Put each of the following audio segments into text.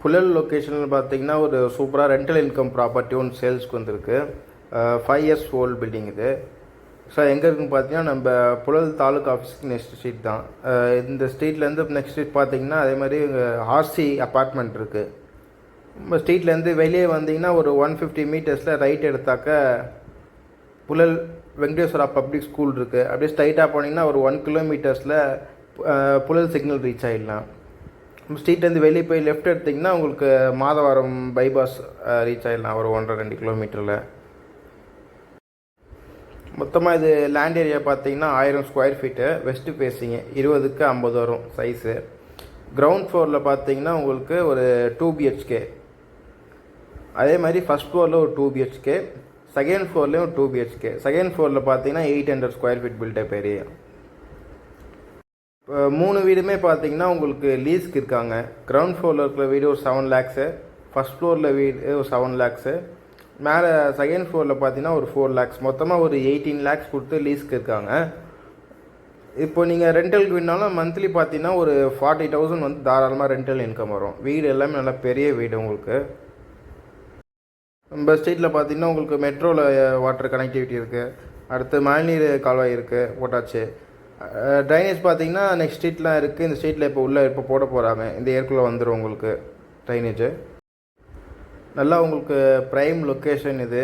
புழல் லொக்கேஷனில் பார்த்தீங்கன்னா ஒரு சூப்பராக ரெண்டல் இன்கம் ப்ராப்பர்ட்டி ஒன்று சேல்ஸ்க்கு வந்திருக்கு. 5 இயர்ஸ் ஓல்டு பில்டிங் இது. ஸோ எங்கே இருக்குன்னு பார்த்தீங்கன்னா நம்ம புழல் தாலுக்கா ஆஃபீஸ்க்கு நெக்ஸ்ட் ஸ்ட்ரீட் தான். இந்த ஸ்ட்ரீட்லேருந்து நெக்ஸ்ட் ஸ்ட்ரீட் பார்த்தீங்கன்னா அதே மாதிரி ஆர்சி அப்பார்ட்மெண்ட் இருக்குது. நம்ம ஸ்ட்ரீட்லேருந்து வெளியே வந்தீங்கன்னா ஒரு 150 மீட்டர்ஸில் ரைட் எடுத்தாக்க புழல் வெங்கடேஸ்வரா பப்ளிக் ஸ்கூல் இருக்குது. அப்படியே ஸ்ட்ரைட்டாக போனீங்கன்னா ஒரு 1 கிலோமீட்டர்ஸில் புழல் சிக்னல் ரீச் ஆகிடலாம். ஸ்ட்ரீட்லேருந்து வெளியே போய் லெஃப்ட் எடுத்திங்கன்னா உங்களுக்கு மாதவரம் பைபாஸ் ரீச் ஆகிடலாம் ஒரு 1.5-2 கிலோமீட்டரில். மொத்தமாக இது லேண்ட் ஏரியா பார்த்தீங்கன்னா 1000 ஸ்கொயர் ஃபீட்டு. வெஸ்ட்டு ஃபேஸிங்கு 20க்கு 50 வரும் சைஸு. கிரவுண்ட் ஃப்ளோரில் பார்த்தீங்கன்னா உங்களுக்கு ஒரு 2 BHK. அதே மாதிரி ஃபஸ்ட் ஃப்ளோரில் ஒரு 2 BHK, செகண்ட் ஃப்ளோர்லேயும் ஒரு 2 BHK. செகண்ட் ஃப்ளோரில் பார்த்தீங்கன்னா 800 ஸ்கொயர் ஃபீட் பில்டப் ஏரியா. 3 வீடுமே பார்த்தீங்கன்னா உங்களுக்கு லீஸ்க்கு இருக்காங்க. கிரவுண்ட் ஃப்ளோரில் இருக்கிற வீடு ஒரு 7 lakhs, ஃபஸ்ட் ஃப்ளோரில் வீடு ஒரு 7 lakhs, மேலே செகண்ட் ஃப்ளோரில் பார்த்தீங்கன்னா ஒரு 4 lakhs, மொத்தமாக ஒரு 18 lakhs கொடுத்து லீஸ்க்கு இருக்காங்க. இப்போ நீங்கள் ரெண்டலுக்கு வேணாலும் மந்த்லி பார்த்தீங்கன்னா ஒரு 40,000 வந்து தாராளமாக ரெண்டல் இன்கம் வரும். வீடு எல்லாமே நல்லா பெரிய வீடு உங்களுக்கு. நம்ம ஸ்ட்ரீட்டில் பார்த்தீங்கன்னா உங்களுக்கு மெட்ரோவில் வாட்டர் கனெக்டிவிட்டி இருக்குது. அடுத்து மழைநீர் கால்வாய் இருக்குது, போட்டாச்சு. ட்ரைனேஜ் பார்த்தீங்கன்னா நெக்ஸ்ட் ஸ்ட்ரீட்லாம் இருக்குது. இந்த ஸ்ட்ரீட்டில் இப்போ போட போகிறாங்க. இந்த இயர்க்குள்ளே வந்துடும் உங்களுக்கு ட்ரைனேஜு. நல்லா உங்களுக்கு ப்ரைம் லொக்கேஷன் இது.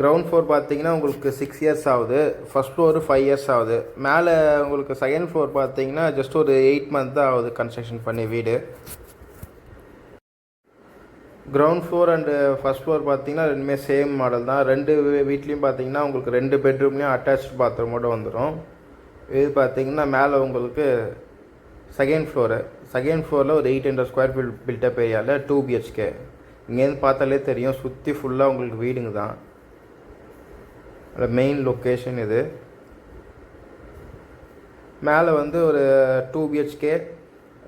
கிரவுண்ட் ஃப்ளோர் பார்த்தீங்கன்னா உங்களுக்கு 6 years ஆகுது. ஃபஸ்ட் ஃப்ளோரு 5 years ஆகுது. மேலே உங்களுக்கு செகண்ட் ஃப்ளோர் பார்த்தீங்கன்னா ஜஸ்ட் ஒரு 8 months தான் ஆகுது கன்ஸ்ட்ரக்ஷன் பண்ணி வீடு. Ground floor and first floor பார்த்தீங்கன்னா ரெண்டுமே சேம் மாடல் தான். 2 வீட்லேயும் பார்த்தீங்கன்னா உங்களுக்கு 2 பெட்ரூம்லேயும் அட்டாச்ட் பாத்ரூமோடு வந்துடும். இது பார்த்தீங்கன்னா மேலே உங்களுக்கு செகண்ட் ஃப்ளோரில் ஒரு 800 ஸ்கொயர் ஃபீட் பில்டப் ஏரியாவில் 2 BHK. இங்கேருந்து பார்த்தாலே தெரியும், சுற்றி ஃபுல்லாக உங்களுக்கு வீடுங்க தான். அதில் மெயின் லொக்கேஷன் இது. மேலே வந்து ஒரு 2 BHK,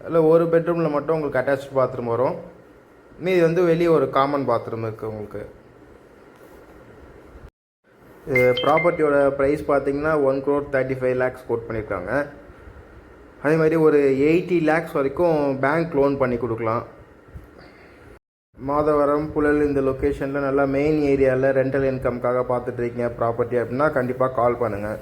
அதில் ஒரு பெட்ரூமில் மட்டும் உங்களுக்கு அட்டாச்ட் பாத்ரூம் வரும். மீதி வந்து வெளியே ஒரு காமன் பாத்ரூம் இருக்குது உங்களுக்கு. ப்ராப்பர்ட்டியோட ப்ரைஸ் பார்த்தீங்கன்னா 1,35 lakhs கோட் பண்ணியிருக்காங்க. அதே மாதிரி ஒரு 80 lakhs வரைக்கும் பேங்க் லோன் பண்ணி கொடுக்கலாம். மாதவரம் புழல் இந்த லொக்கேஷனில் நல்லா மெயின் ஏரியாவில் ரெண்டல் இன்கம்காக பார்த்துட்ருக்கீங்க ப்ராப்பர்ட்டி அப்படின்னா கண்டிப்பாக கால் பண்ணுங்கள்.